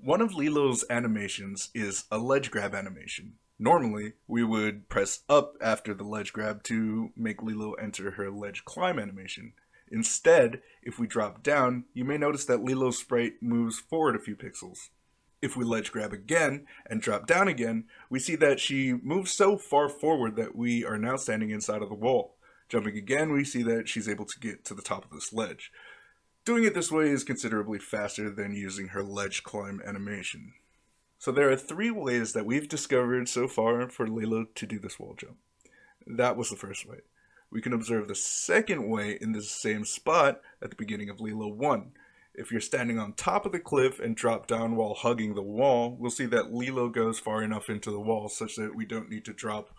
One of Lilo's animations is a ledge grab animation. Normally, we would press up after the ledge grab to make Lilo enter her ledge climb animation. Instead, if we drop down, you may notice that Lilo's sprite moves forward a few pixels. If we ledge grab again and drop down again, we see that she moves so far forward that we are now standing inside of the wall. Jumping again, we see that she's able to get to the top of this ledge. Doing it this way is considerably faster than using her ledge climb animation. So there are 3 ways that we've discovered so far for Lilo to do this wall jump. That was the first way. We can observe the second way in the same spot at the beginning of Lilo 1. If you're standing on top of the cliff and drop down while hugging the wall, we'll see that Lilo goes far enough into the wall such that we don't need to drop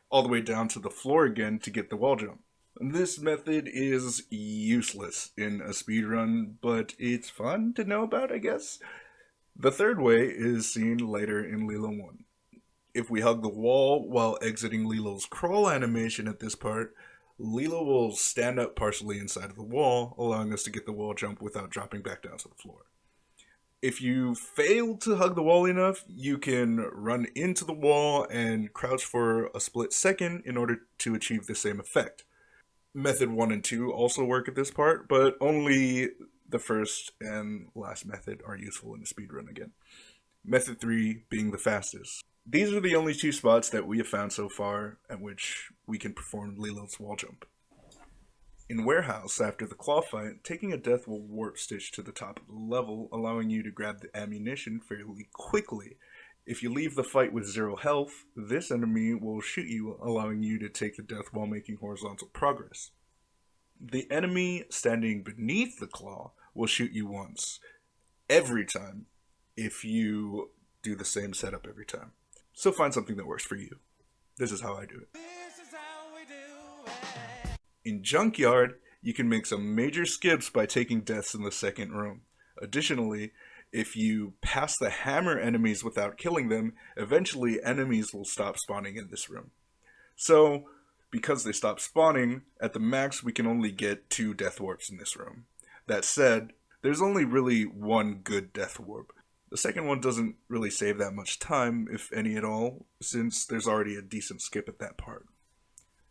all the way down to the floor again to get the wall jump. This method is useless in a speedrun, but it's fun to know about, I guess. The third way is seen later in Lilo 1. If we hug the wall while exiting Lilo's crawl animation at this part, Lilo will stand up partially inside of the wall, allowing us to get the wall jump without dropping back down to the floor. If you fail to hug the wall enough, you can run into the wall and crouch for a split second in order to achieve the same effect. Method 1 and 2 also work at this part, but only the first and last method are useful in a speedrun again. Method 3 being the fastest. These are the only 2 spots that we have found so far at which we can perform Lilo's wall jump. In Warehouse, after the claw fight, taking a death will warp Stitch to the top of the level, allowing you to grab the ammunition fairly quickly. If you leave the fight with 0 health, this enemy will shoot you, allowing you to take the death while making horizontal progress. The enemy standing beneath the claw will shoot you once, every time, if you do the same setup every time. So find something that works for you. This is how I do it. In Junkyard, you can make some major skips by taking deaths in the second room. Additionally, if you pass the hammer enemies without killing them, eventually enemies will stop spawning in this room. So, because they stop spawning, at the max we can only get 2 death warps in this room. That said, there's only really 1 good death warp. The second one doesn't really save that much time, if any at all, since there's already a decent skip at that part.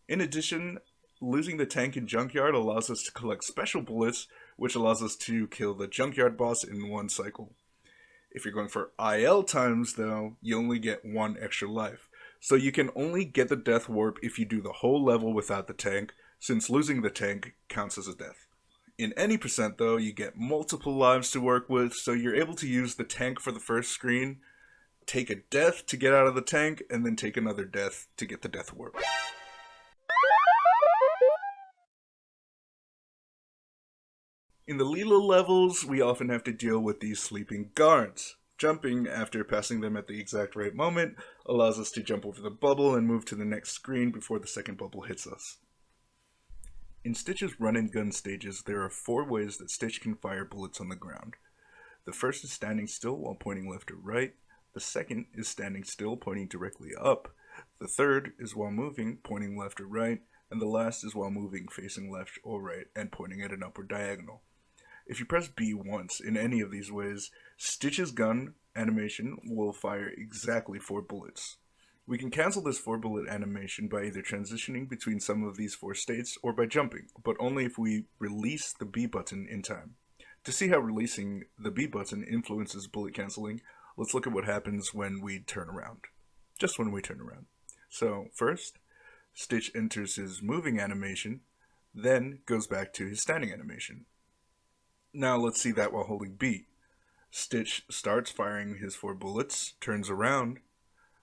In addition, losing the tank in Junkyard allows us to collect special bullets, which allows us to kill the Junkyard boss in 1 cycle. If you're going for IL times though, you only get 1 extra life. So you can only get the death warp if you do the whole level without the tank, since losing the tank counts as a death. In any percent though, you get multiple lives to work with, so you're able to use the tank for the first screen, take a death to get out of the tank, and then take another death to get the death warp. In the Lilo levels, we often have to deal with these sleeping guards. Jumping after passing them at the exact right moment allows us to jump over the bubble and move to the next screen before the second bubble hits us. In Stitch's run and gun stages, there are 4 ways that Stitch can fire bullets on the ground. The first is standing still while pointing left or right. The second is standing still pointing directly up. The third is while moving, pointing left or right. And the last is while moving, facing left or right and pointing at an upward diagonal. If you press B once in any of these ways, Stitch's gun animation will fire exactly 4 bullets. We can cancel this 4-bullet animation by either transitioning between some of these 4 states or by jumping, but only if we release the B button in time. To see how releasing the B button influences bullet canceling, let's look at what happens when we turn around. Just when we turn around. So first, Stitch enters his moving animation, then goes back to his standing animation. Now let's see that while holding B. Stitch starts firing his 4 bullets, turns around,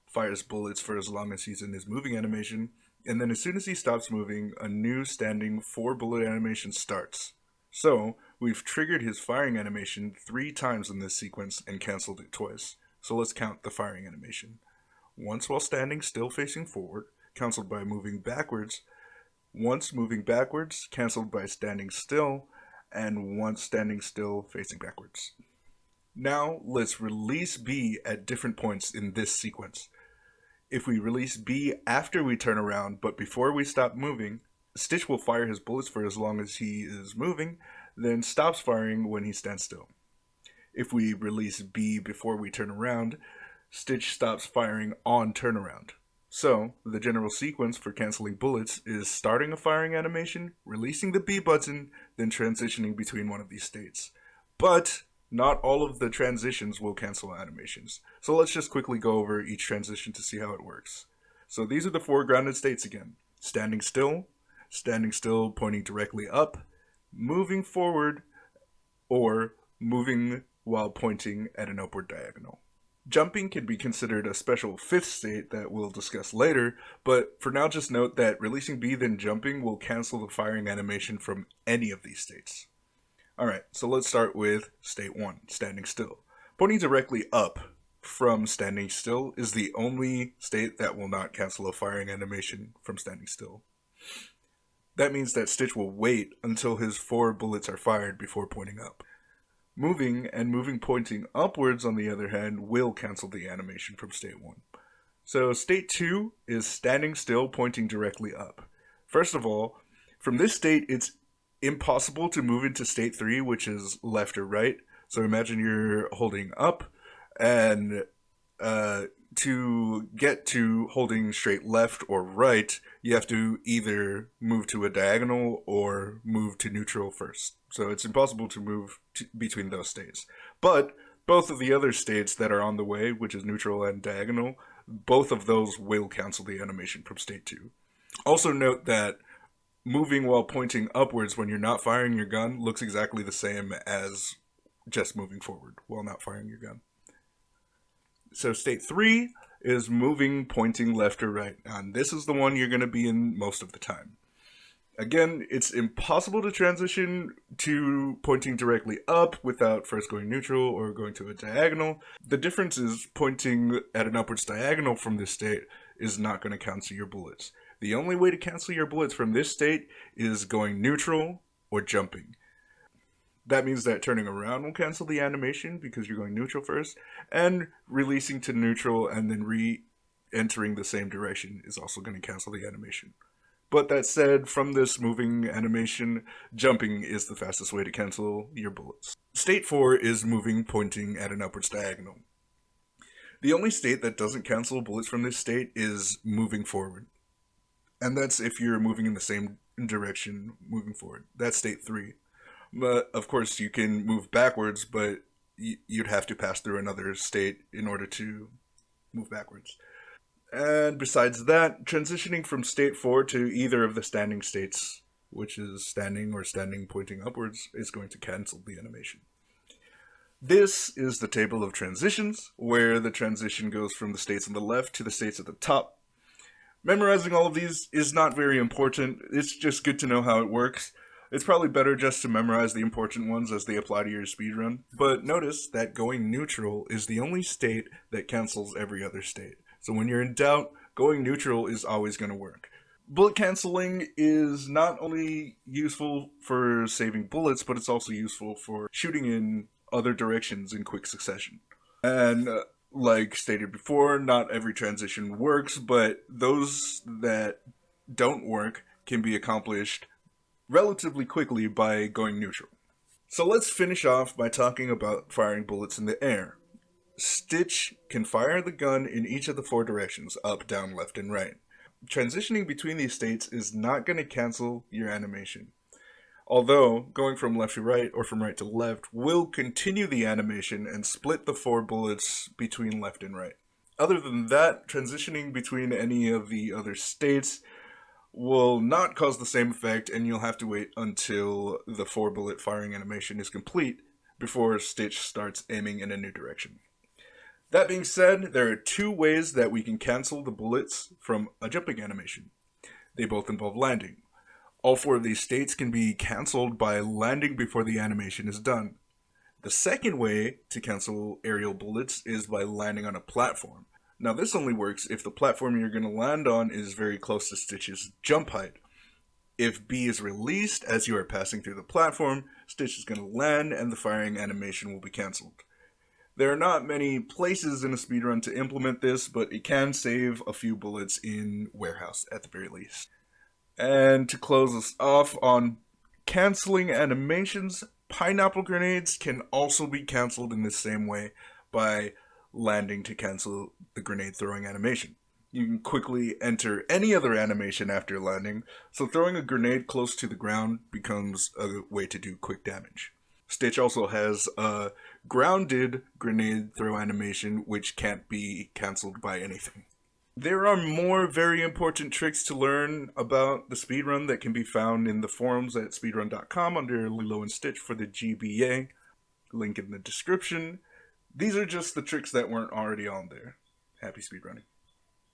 fires bullets for as long as he's in his moving animation, and then as soon as he stops moving, a new standing 4-bullet animation starts. So, we've triggered his firing animation 3 times in this sequence and cancelled it twice. So let's count the firing animation. Once while standing still facing forward, cancelled by moving backwards, once moving backwards, cancelled by standing still, and once standing still facing backwards. Now let's release B at different points in this sequence. If we release B after we turn around but before we stop moving, Stitch will fire his bullets for as long as he is moving, then stops firing when he stands still. If we release B before we turn around, Stitch stops firing on turnaround. So, the general sequence for canceling bullets is starting a firing animation, releasing the B button, then transitioning between one of these states. But not all of the transitions will cancel animations. So let's just quickly go over each transition to see how it works. So these are the four grounded states again. Standing still pointing directly up, moving forward, or moving while pointing at an upward diagonal. Jumping can be considered a special fifth state that we'll discuss later, but for now just note that releasing B then jumping will cancel the firing animation from any of these states. Alright, so let's start with state 1, standing still. Pointing directly up from standing still is the only state that will not cancel a firing animation from standing still. That means that Stitch will wait until his 4 bullets are fired before pointing up. Moving and moving pointing upwards, on the other hand, will cancel the animation from state 1. So state 2 is standing still pointing directly up. First of all, from this state, it's impossible to move into state 3, which is left or right. So imagine you're holding up, and to get to holding straight left or right, you have to either move to a diagonal or move to neutral first. So it's impossible to move between those states. But both of the other states that are on the way, which is neutral and diagonal, both of those will cancel the animation from state 2. Also note that moving while pointing upwards when you're not firing your gun looks exactly the same as just moving forward while not firing your gun. So state 3 is moving pointing left or right, and this is the one you're going to be in most of the time. Again, it's impossible to transition to pointing directly up without first going neutral or going to a diagonal. The difference is pointing at an upwards diagonal from this state is not going to cancel your bullets. The only way to cancel your bullets from this state is going neutral or jumping. That means that turning around will cancel the animation because you're going neutral first, and releasing to neutral and then re-entering the same direction is also going to cancel the animation. But that said, from this moving animation, jumping is the fastest way to cancel your bullets. State 4 is moving pointing at an upwards diagonal. The only state that doesn't cancel bullets from this state is moving forward. And that's if you're moving in the same direction moving forward. That's state 3. But of course you can move backwards, but you'd have to pass through another state in order to move backwards. And besides that, transitioning from state 4 to either of the standing states, which is standing or standing pointing upwards, is going to cancel the animation. This is the table of transitions, where the transition goes from the states on the left to the states at the top. Memorizing all of these is not very important, it's just good to know how it works. It's probably better just to memorize the important ones as they apply to your speedrun, but notice that going neutral is the only state that cancels every other state. So when you're in doubt, going neutral is always going to work. Bullet canceling is not only useful for saving bullets, but it's also useful for shooting in other directions in quick succession. And like stated before, not every transition works, but those that don't work can be accomplished relatively quickly by going neutral. So let's finish off by talking about firing bullets in the air. Stitch can fire the gun in each of the 4 directions, up, down, left, and right. Transitioning between these states is not going to cancel your animation. Although, going from left to right or from right to left will continue the animation and split the 4 bullets between left and right. Other than that, transitioning between any of the other states will not cause the same effect, and you'll have to wait until the 4 bullet firing animation is complete before Stitch starts aiming in a new direction. That being said, there are 2 ways that we can cancel the bullets from a jumping animation. They both involve landing. All 4 of these states can be canceled by landing before the animation is done. The second way to cancel aerial bullets is by landing on a platform. Now this only works if the platform you're going to land on is very close to Stitch's jump height. If B is released as you are passing through the platform, Stitch is going to land and the firing animation will be cancelled. There are not many places in a speedrun to implement this, but it can save a few bullets in Warehouse at the very least. And to close us off on cancelling animations, Pineapple grenades can also be cancelled in the same way by landing to cancel the grenade throwing animation. You can quickly enter any other animation after landing, so throwing a grenade close to the ground becomes a way to do quick damage. Stitch also has a grounded grenade throw animation, which can't be cancelled by anything. There are more very important tricks to learn about the speedrun that can be found in the forums at speedrun.com under Lilo and Stitch for the GBA. Link in the description. These are just the tricks that weren't already on there. Happy speedrunning.